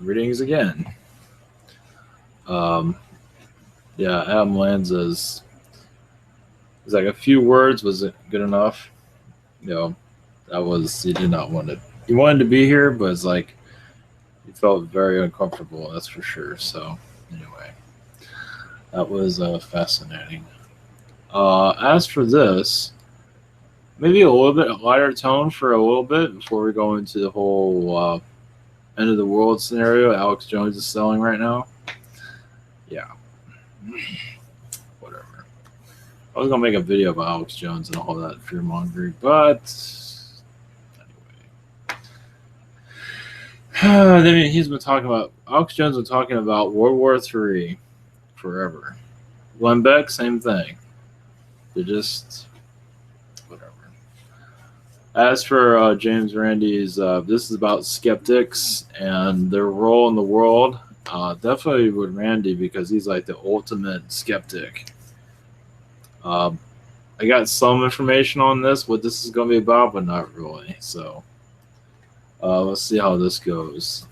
Greetings again. Yeah, Adam Lanza's. It's like a few words. Was it good enough? That was he did not want to. He wanted to be here, but it's like he felt very uncomfortable. That's for sure. So anyway, that was fascinating. As for this, maybe a little bit lighter tone for a little bit before we go into the whole end of the world scenario Alex Jones is selling right now. Yeah, whatever. I was gonna make a video about Alex Jones and all that fear mongering, but anyway. Then he's been talking about Alex Jones been talking about World War III forever. Glenn Beck, same thing. They're just whatever. As for James Randi's, this is about skeptics and their role in the world. Definitely with Randi because he's like the ultimate skeptic. I got some information on this, what this is going to be about, but not really. So let's see how this goes.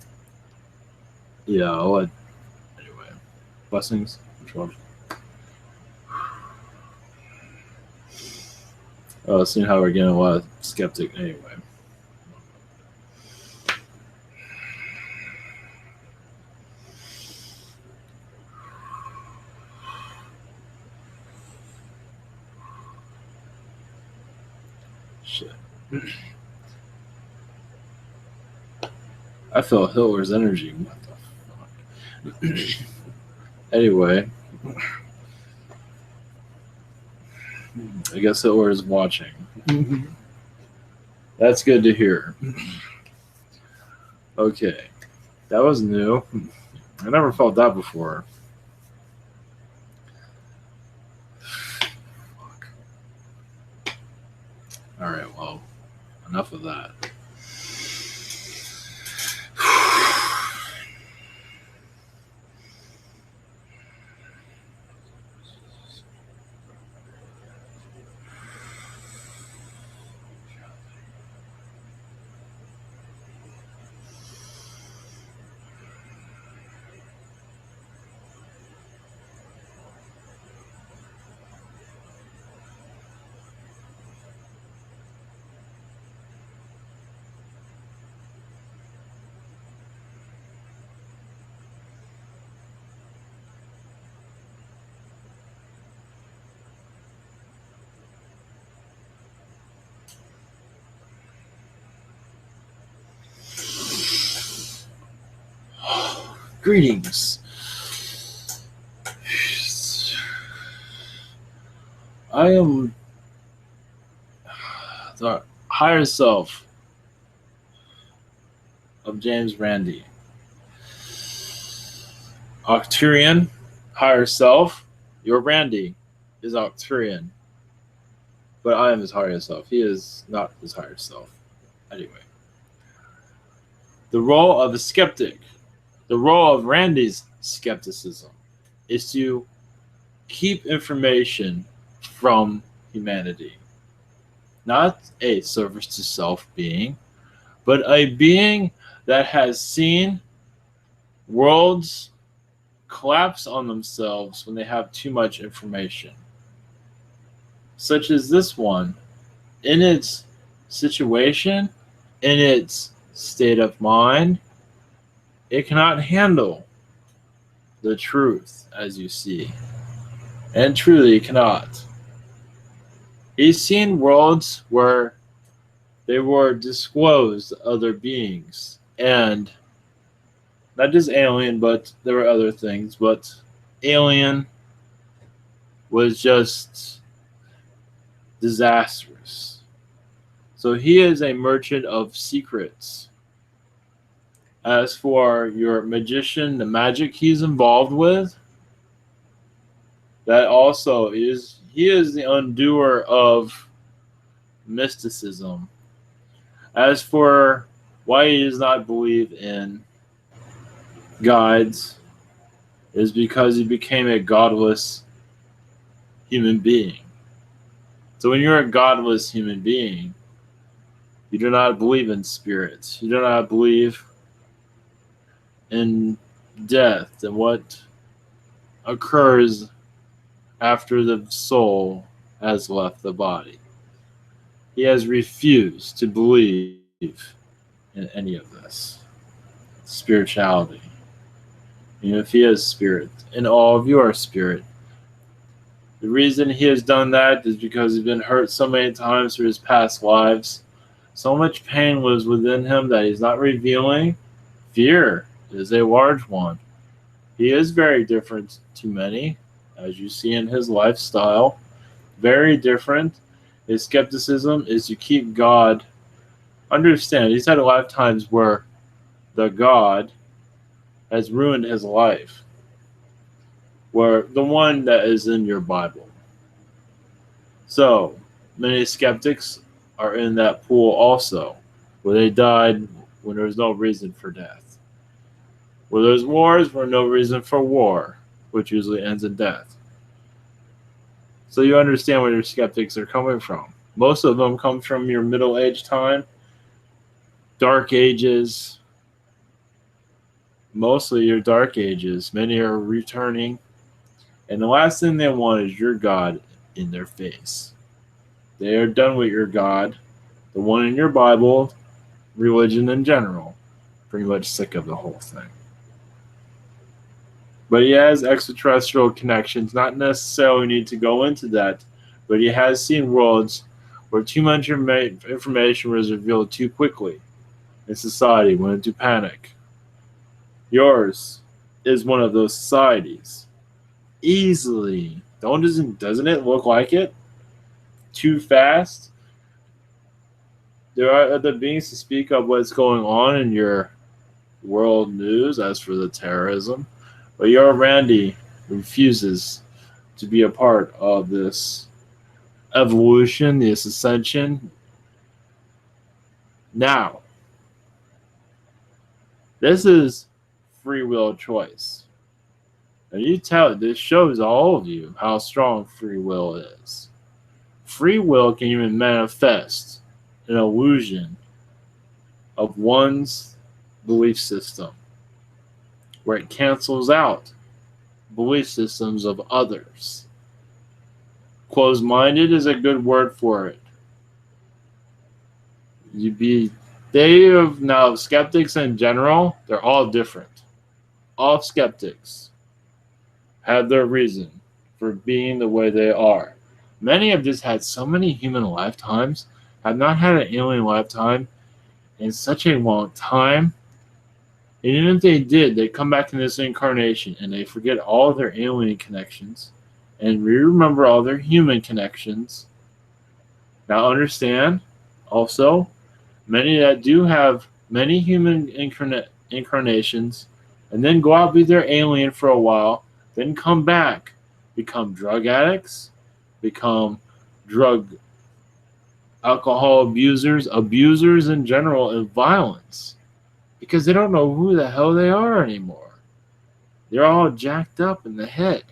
Yeah, anyway. Blessings. Seeing how we're getting a lot of skeptic anyway. Shit. I felt Hitler's energy. What the fuck? Anyway. I guess Hitler is watching. That's good to hear. Okay. That was new. I never felt that before. Fuck. Alright, well, enough of that. Greetings. I am the higher self of James Randi. Arcturian, higher self. Your Randi is Arcturian. But I am his higher self. He is not his higher self. Anyway. The role of a skeptic, the role of Randi's skepticism, is to keep information from humanity. Not a service to self being, but a being that has seen worlds collapse on themselves when they have too much information. Such as this one, in its situation, in its state of mind, it cannot handle the truth as you see. And truly cannot. He's seen worlds where they were disclosed to other beings. And not just alien, but there were other things. But alien was just disastrous. So he is a merchant of secrets. As for your magician, the magic he's involved with, that also is, he is the undoer of mysticism. As for why he does not believe in guides, is because he became a godless human being. So when you're a godless human being, you do not believe in spirits. You do not believe and death and what occurs after the soul has left the body. He has refused to believe in any of this. Spirituality. If he is spirit, and all of you are spirit. The reason he has done that is because he's been hurt so many times through his past lives. So much pain lives within him that he's not revealing. Fear is a large one. He is very different to many, as you see in his lifestyle. Very different. His skepticism is to keep God. Understand, he's had lifetimes where the God has ruined his life. Where the one that is in your Bible. So, many skeptics are in that pool also, where they died when there was no reason for death. Where there's wars, where no reason for war, which usually ends in death. So you understand where your skeptics are coming from. Most of them come from your middle age time, dark ages, mostly your dark ages. Many are returning, and the last thing they want is your God in their face. They are done with your God, the one in your Bible, religion in general. Pretty much sick of the whole thing. But he has extraterrestrial connections, not necessarily need to go into that, but he has seen worlds where too much information was revealed too quickly, and society went into panic. Yours is one of those societies. Easily. Doesn't it look like it? Too fast? There are other beings to speak of what's going on in your world news as for the terrorism. But your Randi refuses to be a part of this evolution, this ascension. Now, this is free will choice. And this shows all of you how strong free will is. Free will can even manifest an illusion of one's belief system, where it cancels out belief systems of others. Closed-minded is a good word for it. Now skeptics in general, they're all different. All skeptics have their reason for being the way they are. Many have just had so many human lifetimes, have not had an alien lifetime in such a long time. And even if they did, they come back in this incarnation and they forget all of their alien connections and remember all their human connections. Now understand, also, many that do have many human incarnations and then go out be their alien for a while, then come back, become drug addicts, become alcohol abusers in general, and violence. Because they don't know who the hell they are anymore. They're all jacked up in the head.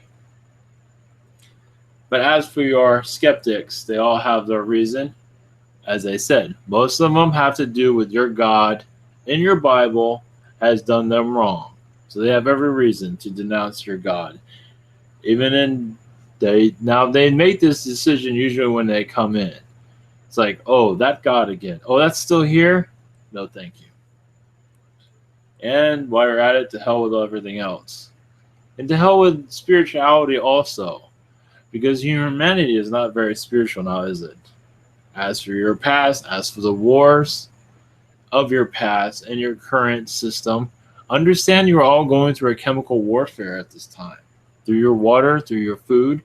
But as for your skeptics, they all have their reason. As I said, most of them have to do with your God in your Bible has done them wrong. So they have every reason to denounce your God. They make this decision usually when they come in. It's like, oh, that God again. Oh, that's still here? No, thank you. And while you're at it, to hell with everything else. And to hell with spirituality also. Because humanity is not very spiritual now, is it? As for your past, as for the wars of your past and your current system, understand you're all going through a chemical warfare at this time. Through your water, through your food.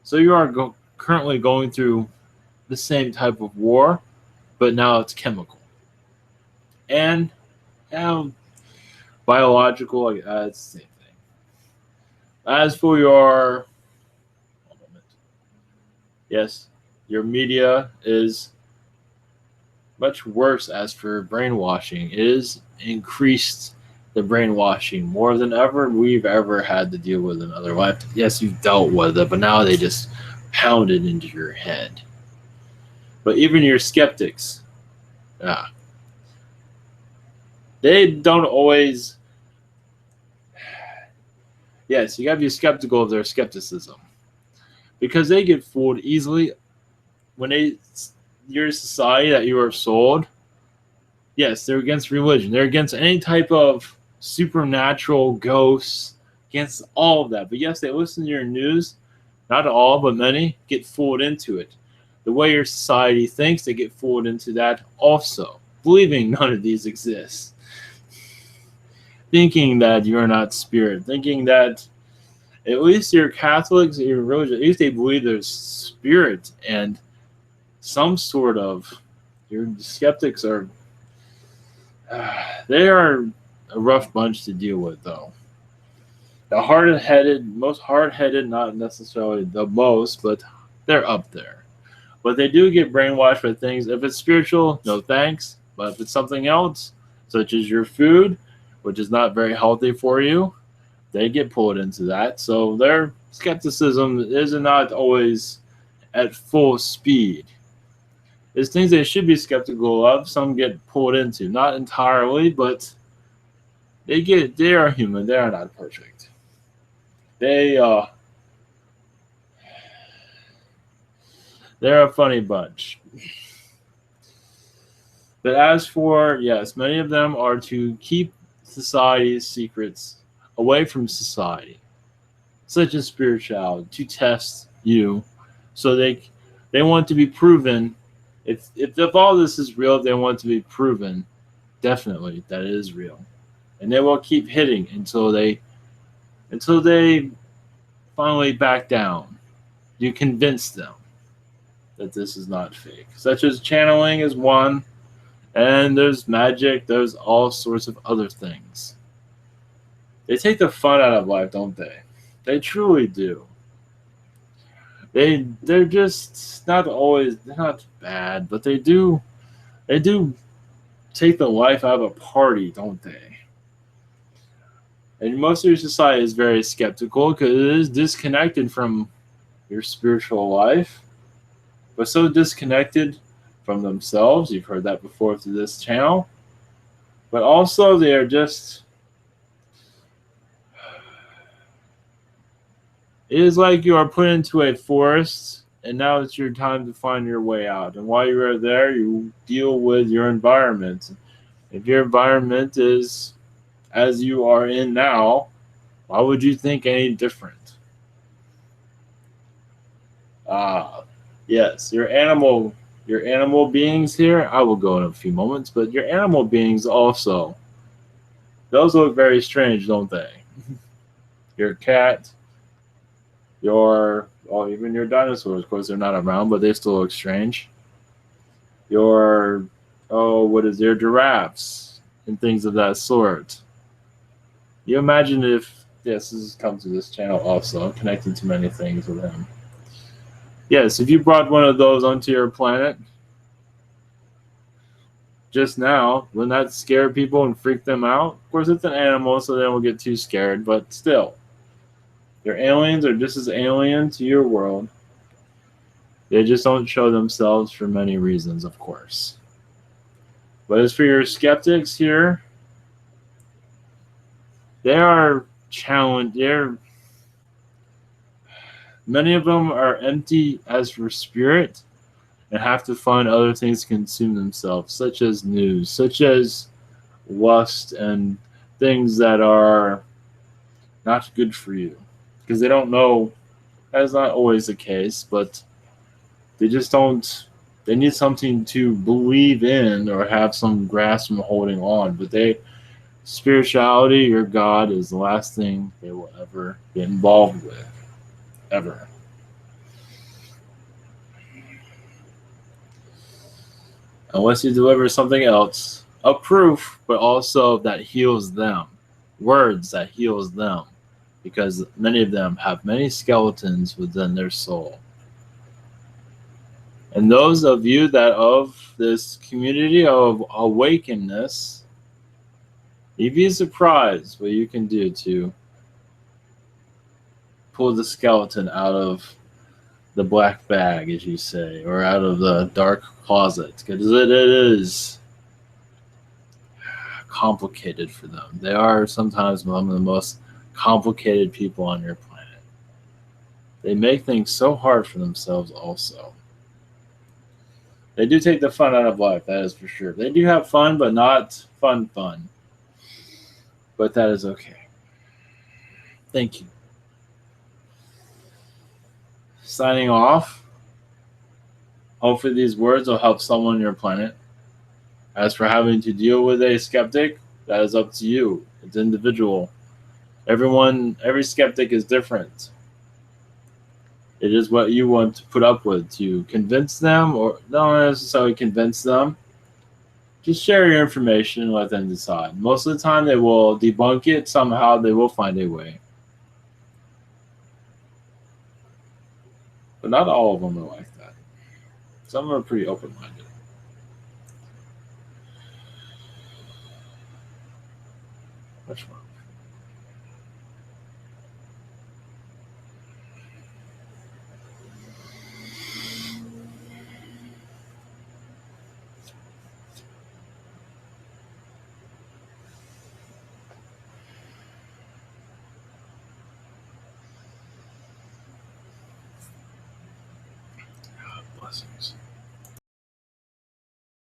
So you are currently going through the same type of war, but now it's chemical. And biological, it's the same thing. As for your your media is much worse. As for brainwashing, it is increased the brainwashing more than ever we've ever had to deal with in other life. Yes, you've dealt with it, but now they just pound it into your head. But even your skeptics, they don't always Yes, you got to be skeptical of their skepticism because they get fooled easily when your society that you are sold. Yes, they're against religion. They're against any type of supernatural ghosts, against all of that. But yes, they listen to your news. Not all, but many get fooled into it. The way your society thinks, they get fooled into that also, believing none of these exist. Thinking that you're not spirit, thinking that at least you're Catholics, you're religious, at least they believe there's spirit and some sort of. Your skeptics are. They are a rough bunch to deal with, though. The most hard-headed, not necessarily the most, but they're up there. But they do get brainwashed by things. If it's spiritual, no thanks. But if it's something else, such as your food, which is not very healthy for you, they get pulled into that. So their skepticism is not always at full speed. There's things they should be skeptical of. Some get pulled into, not entirely, but they are human. They are not perfect. They're a funny bunch. But as for, yes, many of them are to keep society's secrets away from society, such as spirituality, to test you. So they want to be proven. If all this is real, they want to be proven definitely that it is real. And they will keep hitting until they finally back down. You convince them that this is not fake. Such as channeling is one, and there's magic, there's all sorts of other things. They take the fun out of life, don't they? They truly do. They're just not always, they're not bad, but they do take the life out of a party, don't they? And most of your society is very skeptical because it is disconnected from your spiritual life, but so disconnected from themselves. You've heard that before through this channel. But also they are just, it is like you are put into a forest and now it's your time to find your way out. And while you are there, you deal with your environment. If your environment is as you are in now, why would you think any different? Yes, your animal beings here, I will go in a few moments, but your animal beings also, those look very strange, don't they? Your cat, even your dinosaurs, of course they're not around, but they still look strange. Your giraffes and things of that sort. You imagine if, yes, this has come to this channel also. I'm connecting to many things with him. Yes, if you brought one of those onto your planet just now, wouldn't that scare people and freak them out? Of course, it's an animal, so they won't get too scared, but still. Your aliens are just as alien to your world. They just don't show themselves for many reasons, of course. But as for your skeptics here, they are challenged. Many of them are empty as for spirit and have to find other things to consume themselves, such as news, such as lust, and things that are not good for you. Because they don't know, that's not always the case, but they just don't, they need something to believe in or have some grasp from holding on. But spirituality, your God, is the last thing they will ever get involved with. Ever. Unless you deliver something else, a proof, but also that heals them. Words that heals them. Because many of them have many skeletons within their soul. And those of you that of this community of awakenness, you'd be surprised what you can do to pull the skeleton out of the black bag, as you say, or out of the dark closet, because it is complicated for them. They are sometimes one of the most complicated people on your planet. They make things so hard for themselves also. They do take the fun out of life, that is for sure. They do have fun, but not fun. But that is okay. Thank you. Signing off. Hopefully these words will help someone on your planet. As for having to deal with a skeptic, that is up to you. It's individual. Every skeptic is different. It is what you want to put up with to convince them, or not necessarily convince them. Just share your information and let them decide. Most of the time, they will debunk it somehow. They will find a way. But not all of them are like that. Some are pretty open-minded. Which one? Blessings.